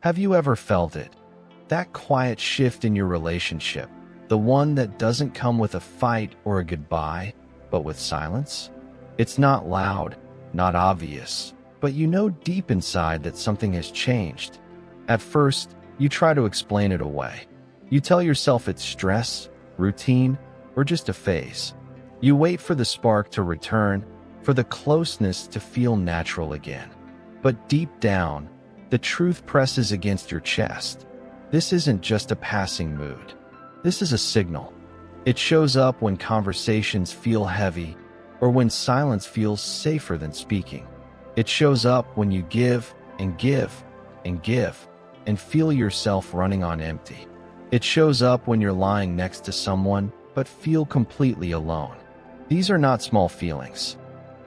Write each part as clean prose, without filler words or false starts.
Have you ever felt it? That quiet shift in your relationship, the one that doesn't come with a fight or a goodbye, but with silence? It's not loud, not obvious, but you know deep inside that something has changed. At first, you try to explain it away. You tell yourself it's stress, routine, or just a phase. You wait for the spark to return, for the closeness to feel natural again. But deep down, the truth presses against your chest. This isn't just a passing mood. This is a signal. It shows up when conversations feel heavy or when silence feels safer than speaking. It shows up when you give and give and give and feel yourself running on empty. It shows up when you're lying next to someone but feel completely alone. These are not small feelings.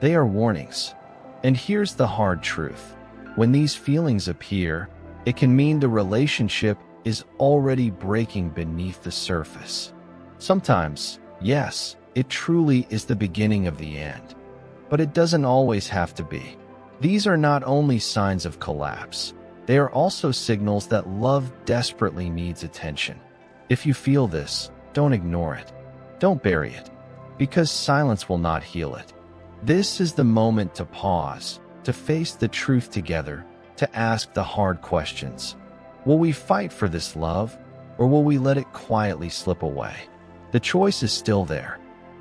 They are warnings. And here's the hard truth. When these feelings appear, it can mean the relationship is already breaking beneath the surface. Sometimes, yes, it truly is the beginning of the end. But it doesn't always have to be. These are not only signs of collapse, they are also signals that love desperately needs attention. If you feel this, don't ignore it. Don't bury it, because silence will not heal it. This is the moment to pause, to face the truth together, to ask the hard questions. Will we fight for this love, or will we let it quietly slip away? The choice is still there,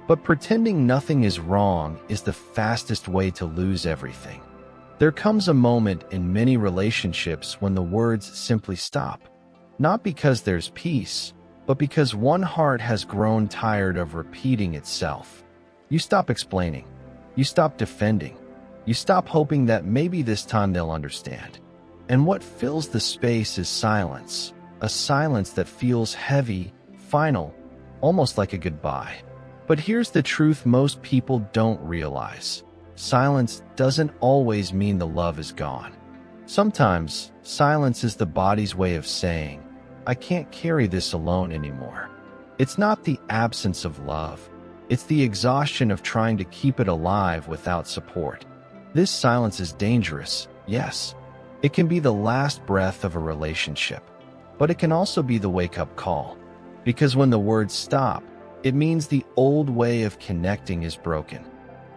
but pretending nothing is wrong is the fastest way to lose everything. There comes a moment in many relationships when the words simply stop, not because there's peace, but because one heart has grown tired of repeating itself. You stop explaining. You stop defending. You stop hoping that maybe this time they'll understand. And what fills the space is silence, a silence that feels heavy, final, almost like a goodbye. But here's the truth most people don't realize. Silence doesn't always mean the love is gone. Sometimes, silence is the body's way of saying, I can't carry this alone anymore. It's not the absence of love. It's the exhaustion of trying to keep it alive without support. This silence is dangerous, yes. It can be the last breath of a relationship, but it can also be the wake-up call. Because when the words stop, it means the old way of connecting is broken.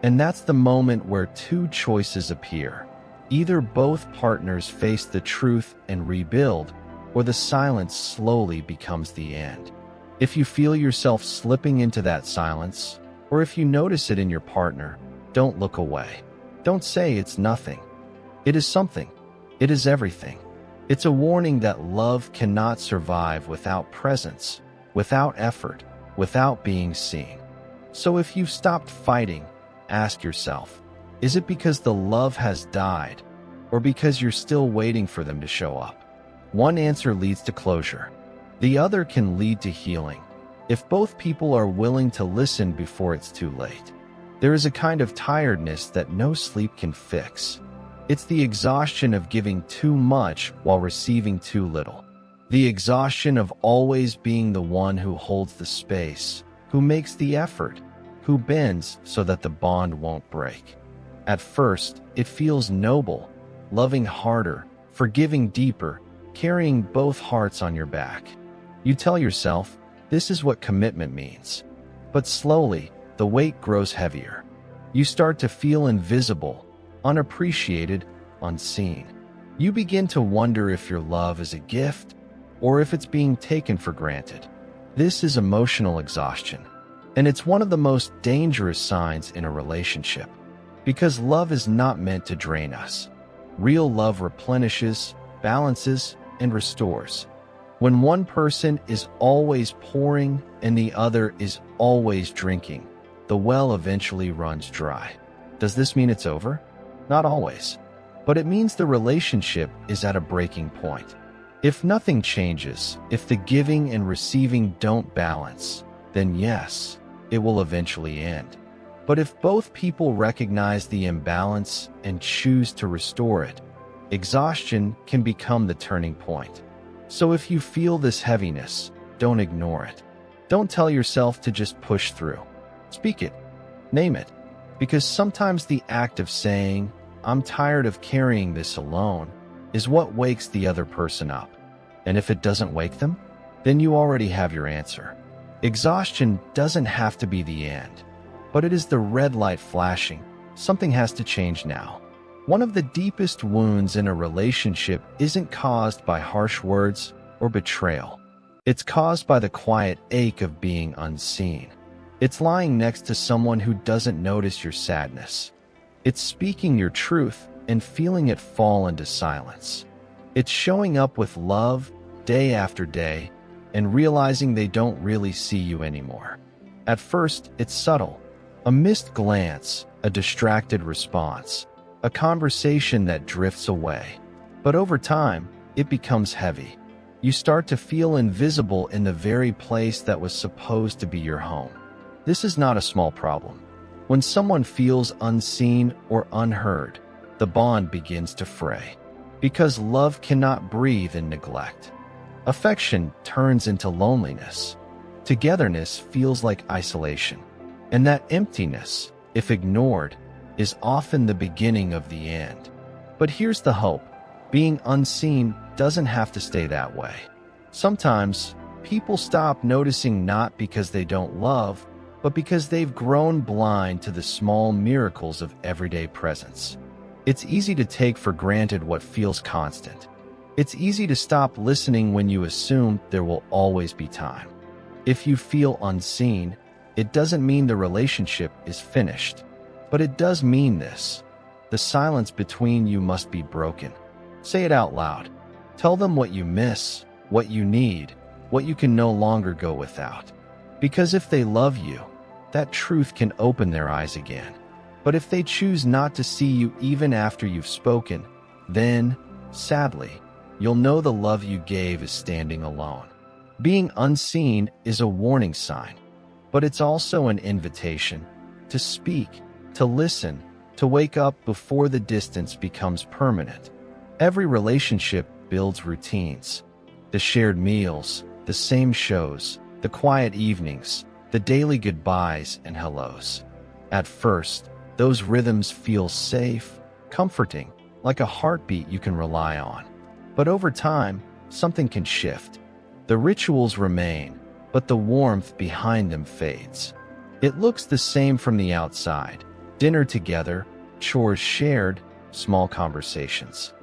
And that's the moment where two choices appear. Either both partners face the truth and rebuild, or the silence slowly becomes the end. If you feel yourself slipping into that silence, or if you notice it in your partner, don't look away. Don't say it's nothing. It is something. It is everything. It's a warning that love cannot survive without presence, without effort, without being seen. So if you've stopped fighting, ask yourself, is it because the love has died, or because you're still waiting for them to show up? One answer leads to closure. The other can lead to healing, if both people are willing to listen before it's too late. There is a kind of tiredness that no sleep can fix. It's the exhaustion of giving too much while receiving too little. The exhaustion of always being the one who holds the space, who makes the effort, who bends so that the bond won't break. At first, it feels noble, loving harder, forgiving deeper, carrying both hearts on your back. You tell yourself, this is what commitment means. But slowly, the weight grows heavier. You start to feel invisible, unappreciated, unseen. You begin to wonder if your love is a gift or if it's being taken for granted. This is emotional exhaustion, and it's one of the most dangerous signs in a relationship, because love is not meant to drain us. Real love replenishes, balances, and restores. When one person is always pouring and the other is always drinking, the well eventually runs dry. Does this mean it's over? Not always. But it means the relationship is at a breaking point. If nothing changes, if the giving and receiving don't balance, then yes, it will eventually end. But if both people recognize the imbalance and choose to restore it, exhaustion can become the turning point. So if you feel this heaviness, don't ignore it. Don't tell yourself to just push through. Speak it. Name it. Because sometimes the act of saying, I'm tired of carrying this alone, is what wakes the other person up. And if it doesn't wake them, then you already have your answer. Exhaustion doesn't have to be the end, but it is the red light flashing. Something has to change now. One of the deepest wounds in a relationship isn't caused by harsh words or betrayal. It's caused by the quiet ache of being unseen. It's lying next to someone who doesn't notice your sadness. It's speaking your truth and feeling it fall into silence. It's showing up with love day after day and realizing they don't really see you anymore. At first, it's subtle. A missed glance, a distracted response, a conversation that drifts away. But over time, it becomes heavy. You start to feel invisible in the very place that was supposed to be your home. This is not a small problem. When someone feels unseen or unheard, the bond begins to fray. Because love cannot breathe in neglect. Affection turns into loneliness. Togetherness feels like isolation. And that emptiness, if ignored, is often the beginning of the end. But here's the hope. Being unseen doesn't have to stay that way. Sometimes, people stop noticing not because they don't love, but because they've grown blind to the small miracles of everyday presence. It's easy to take for granted what feels constant. It's easy to stop listening when you assume there will always be time. If you feel unseen, it doesn't mean the relationship is finished. But it does mean this. The silence between you must be broken. Say it out loud. Tell them what you miss, what you need, what you can no longer go without. Because if they love you, that truth can open their eyes again. But if they choose not to see you even after you've spoken, then, sadly, you'll know the love you gave is standing alone. Being unseen is a warning sign, but it's also an invitation to speak, to listen, to wake up before the distance becomes permanent. Every relationship builds routines. The shared meals, the same shows, the quiet evenings, the daily goodbyes and hellos. At first, those rhythms feel safe, comforting, like a heartbeat you can rely on. But over time, something can shift. The rituals remain, but the warmth behind them fades. It looks the same from the outside. Dinner together, chores shared, small conversations.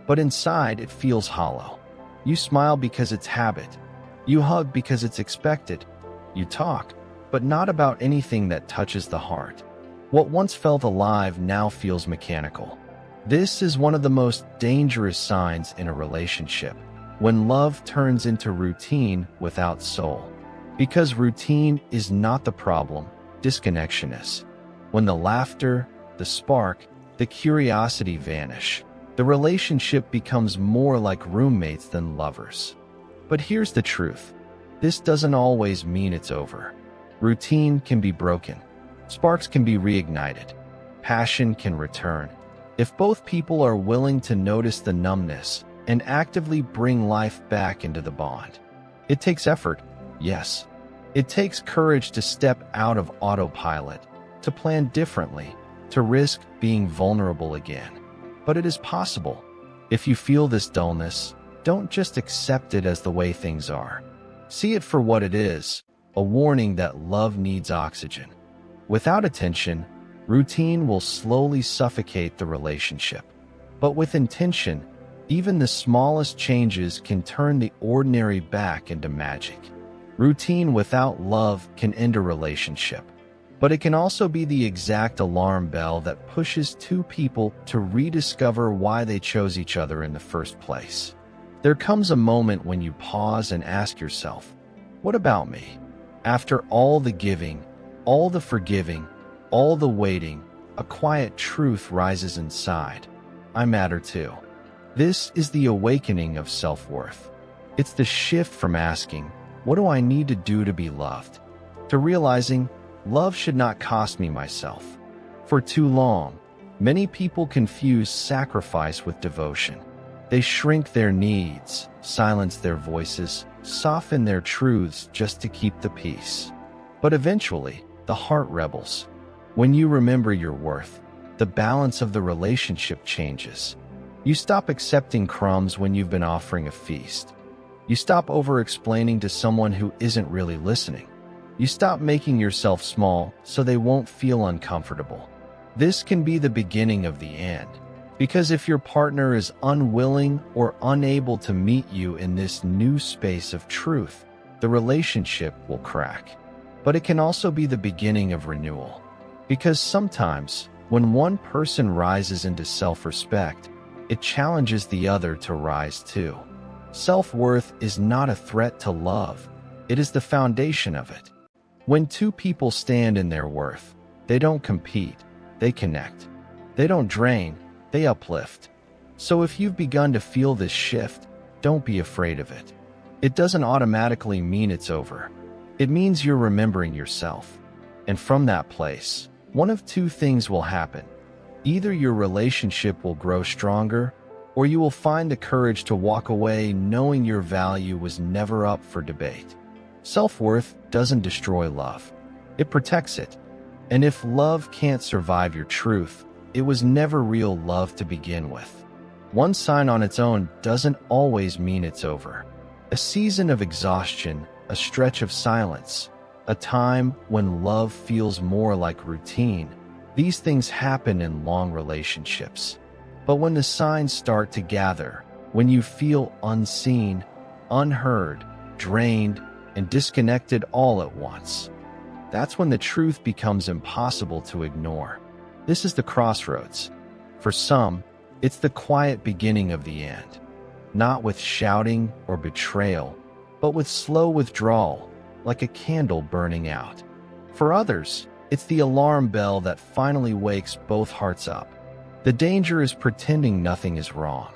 But inside, it feels hollow. You smile because it's habit. You hug because it's expected. You talk, but not about anything that touches the heart. What once felt alive now feels mechanical. This is one of the most dangerous signs in a relationship, when love turns into routine without soul. Because routine is not the problem, disconnection is. When the laughter, the spark, the curiosity vanish, the relationship becomes more like roommates than lovers. But here's the truth. This doesn't always mean it's over. Routine can be broken. Sparks can be reignited. Passion can return. If both people are willing to notice the numbness and actively bring life back into the bond. It takes effort, yes. It takes courage to step out of autopilot, to plan differently, to risk being vulnerable again. But it is possible. If you feel this dullness, don't just accept it as the way things are. See it for what it is, a warning that love needs oxygen. Without attention, routine will slowly suffocate the relationship. But with intention, even the smallest changes can turn the ordinary back into magic. Routine without love can end a relationship. But it can also be the exact alarm bell that pushes two people to rediscover why they chose each other in the first place. There comes a moment when you pause and ask yourself, what about me? After all the giving, all the forgiving, all the waiting, a quiet truth rises inside. I matter too. This is the awakening of self-worth. It's the shift from asking, what do I need to do to be loved? To realizing, love should not cost me myself. For too long, many people confuse sacrifice with devotion. They shrink their needs, silence their voices, soften their truths just to keep the peace. But eventually, the heart rebels. When you remember your worth, the balance of the relationship changes. You stop accepting crumbs when you've been offering a feast. You stop over-explaining to someone who isn't really listening. You stop making yourself small so they won't feel uncomfortable. This can be the beginning of the end, because if your partner is unwilling or unable to meet you in this new space of truth, the relationship will crack. But it can also be the beginning of renewal, because sometimes when one person rises into self-respect, it challenges the other to rise too. Self-worth is not a threat to love, it is the foundation of it. When two people stand in their worth, they don't compete, they connect. They don't drain, they uplift. So if you've begun to feel this shift, don't be afraid of it. It doesn't automatically mean it's over. It means you're remembering yourself. And from that place, one of two things will happen. Either your relationship will grow stronger, or you will find the courage to walk away knowing your value was never up for debate. Self-worth doesn't destroy love. It protects it. And if love can't survive your truth, it was never real love to begin with. One sign on its own doesn't always mean it's over. A season of exhaustion, a stretch of silence, a time when love feels more like routine. These things happen in long relationships. But when the signs start to gather, when you feel unseen, unheard, drained, and disconnected all at once, that's when the truth becomes impossible to ignore. This is the crossroads. For some, it's the quiet beginning of the end. Not with shouting or betrayal, but with slow withdrawal, like a candle burning out. For others, it's the alarm bell that finally wakes both hearts up. The danger is pretending nothing is wrong.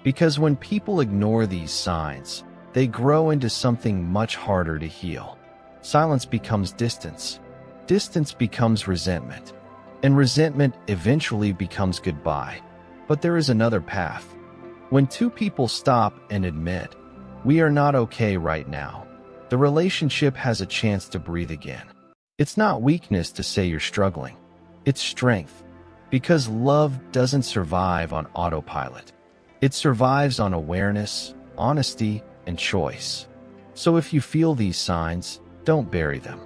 Because when people ignore these signs, they grow into something much harder to heal. Silence becomes distance. Distance becomes resentment. And resentment eventually becomes goodbye. But there is another path. When two people stop and admit, "We are not okay right now," the relationship has a chance to breathe again. It's not weakness to say you're struggling. It's strength. Because love doesn't survive on autopilot. It survives on awareness, honesty, and choice. So if you feel these signs, don't bury them.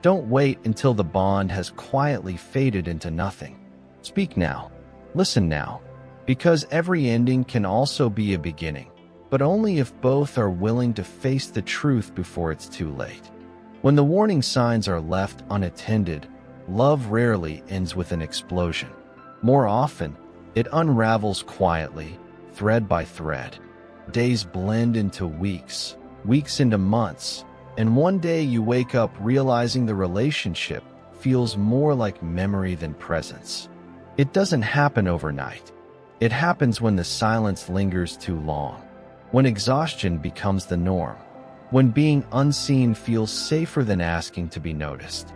Don't wait until the bond has quietly faded into nothing. Speak now. Listen now. Because every ending can also be a beginning, but only if both are willing to face the truth before it's too late. When the warning signs are left unattended, love rarely ends with an explosion. More often, it unravels quietly, thread by thread. Days blend into weeks, weeks into months, and one day you wake up realizing the relationship feels more like memory than presence. It doesn't happen overnight. It happens when the silence lingers too long, when exhaustion becomes the norm, when being unseen feels safer than asking to be noticed,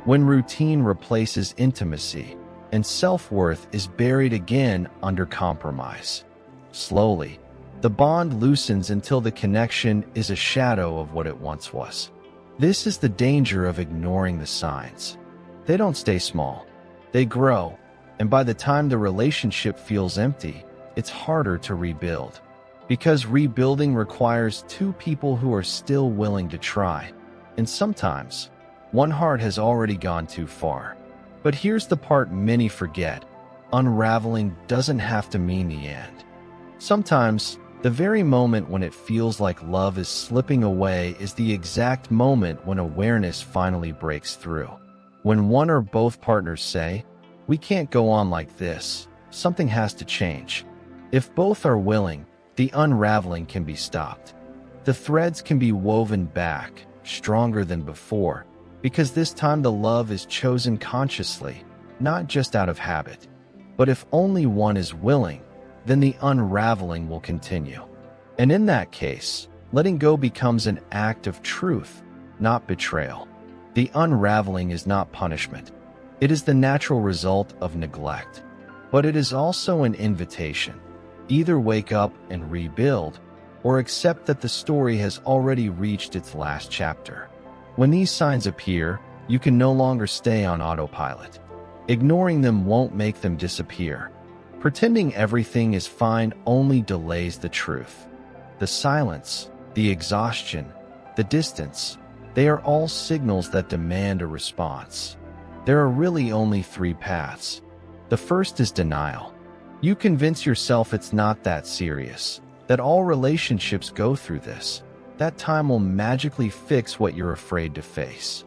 when routine replaces intimacy, and self-worth is buried again under compromise. Slowly, the bond loosens until the connection is a shadow of what it once was. This is the danger of ignoring the signs. They don't stay small. They grow, and by the time the relationship feels empty, it's harder to rebuild. Because rebuilding requires two people who are still willing to try. And sometimes, one heart has already gone too far. But here's the part many forget. Unraveling doesn't have to mean the end. Sometimes, the very moment when it feels like love is slipping away is the exact moment when awareness finally breaks through. When one or both partners say, "We can't go on like this, something has to change." If both are willing, the unraveling can be stopped. The threads can be woven back, stronger than before, because this time the love is chosen consciously, not just out of habit. But if only one is willing, then the unraveling will continue. And in that case, letting go becomes an act of truth, not betrayal. The unraveling is not punishment. It is the natural result of neglect. But it is also an invitation. Either wake up and rebuild, or accept that the story has already reached its last chapter. When these signs appear, you can no longer stay on autopilot. Ignoring them won't make them disappear. Pretending everything is fine only delays the truth. The silence, the exhaustion, the distance, they are all signals that demand a response. There are really only three paths. The first is denial. You convince yourself it's not that serious, that all relationships go through this, that time will magically fix what you're afraid to face.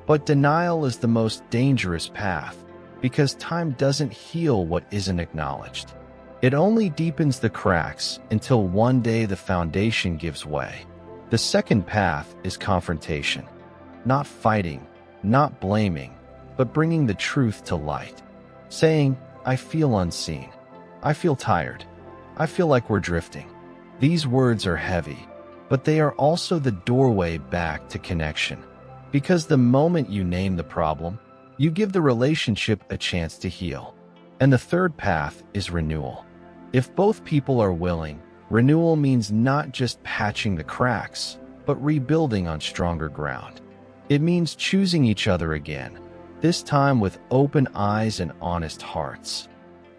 But denial is the most dangerous path, because time doesn't heal what isn't acknowledged. It only deepens the cracks until one day the foundation gives way. The second path is confrontation. Not fighting, not blaming, but bringing the truth to light. Saying, I feel unseen. I feel tired. I feel like we're drifting. These words are heavy, but they are also the doorway back to connection. Because the moment you name the problem, you give the relationship a chance to heal. And the third path is renewal. If both people are willing, renewal means not just patching the cracks, but rebuilding on stronger ground. It means choosing each other again, this time with open eyes and honest hearts.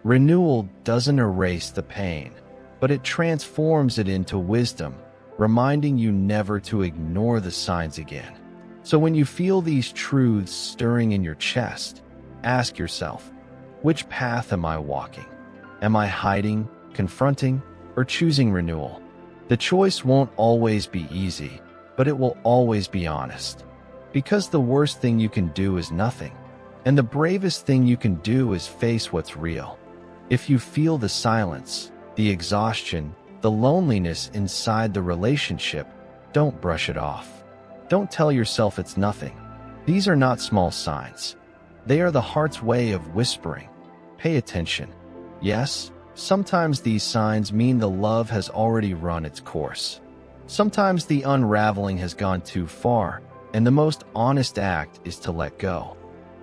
Renewal doesn't erase the pain, but it transforms it into wisdom, reminding you never to ignore the signs again. So when you feel these truths stirring in your chest, ask yourself, which path am I walking? Am I hiding, confronting, or choosing renewal? The choice won't always be easy, but it will always be honest. Because the worst thing you can do is nothing, and the bravest thing you can do is face what's real. If you feel the silence, the exhaustion, the loneliness inside the relationship, don't brush it off. Don't tell yourself it's nothing. These are not small signs. They are the heart's way of whispering. Pay attention. Yes, sometimes these signs mean the love has already run its course. Sometimes the unraveling has gone too far, and the most honest act is to let go.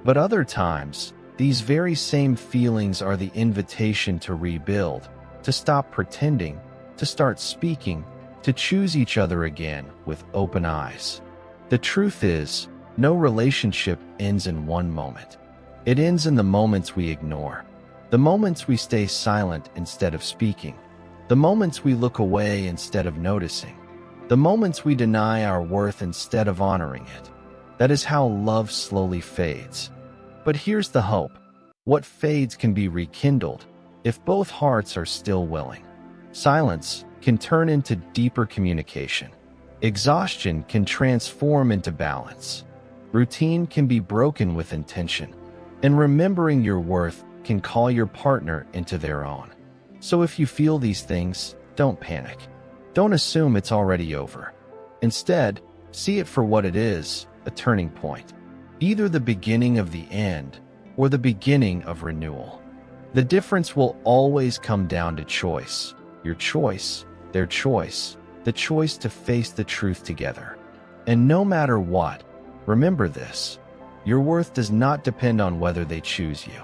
But other times, these very same feelings are the invitation to rebuild, to stop pretending, to start speaking, to choose each other again with open eyes. The truth is, no relationship ends in one moment. It ends in the moments we ignore, the moments we stay silent instead of speaking, the moments we look away instead of noticing, the moments we deny our worth instead of honoring it. That is how love slowly fades. But here's the hope. What fades can be rekindled if both hearts are still willing. Silence can turn into deeper communication. Exhaustion can transform into balance. Routine can be broken with intention. And remembering your worth can call your partner into their own. So if you feel these things, don't panic. Don't assume it's already over. Instead, see it for what it is, a turning point. Either the beginning of the end or the beginning of renewal. The difference will always come down to choice. Your choice, their choice, the choice to face the truth together. And no matter what, remember this. Your worth does not depend on whether they choose you.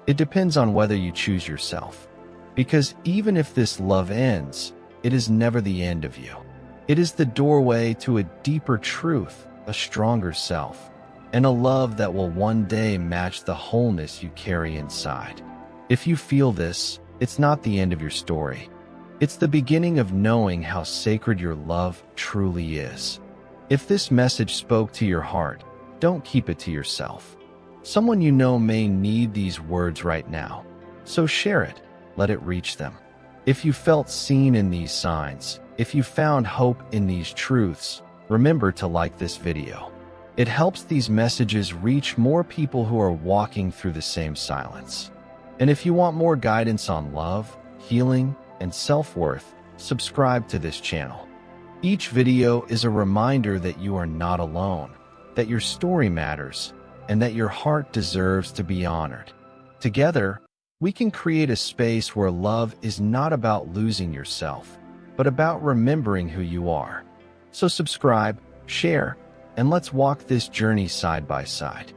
It depends on whether you choose yourself. Because even if this love ends, it is never the end of you. It is the doorway to a deeper truth, a stronger self, and a love that will one day match the wholeness you carry inside. If you feel this, it's not the end of your story. It's the beginning of knowing how sacred your love truly is. If this message spoke to your heart, don't keep it to yourself. Someone you know may need these words right now. So share it. Let it reach them. If you felt seen in these signs, if you found hope in these truths, remember to like this video. It helps these messages reach more people who are walking through the same silence. And if you want more guidance on love, healing, and self-worth, subscribe to this channel. Each video is a reminder that you are not alone, that your story matters, and that your heart deserves to be honored. Together, we can create a space where love is not about losing yourself, but about remembering who you are. So subscribe, share, and let's walk this journey side by side.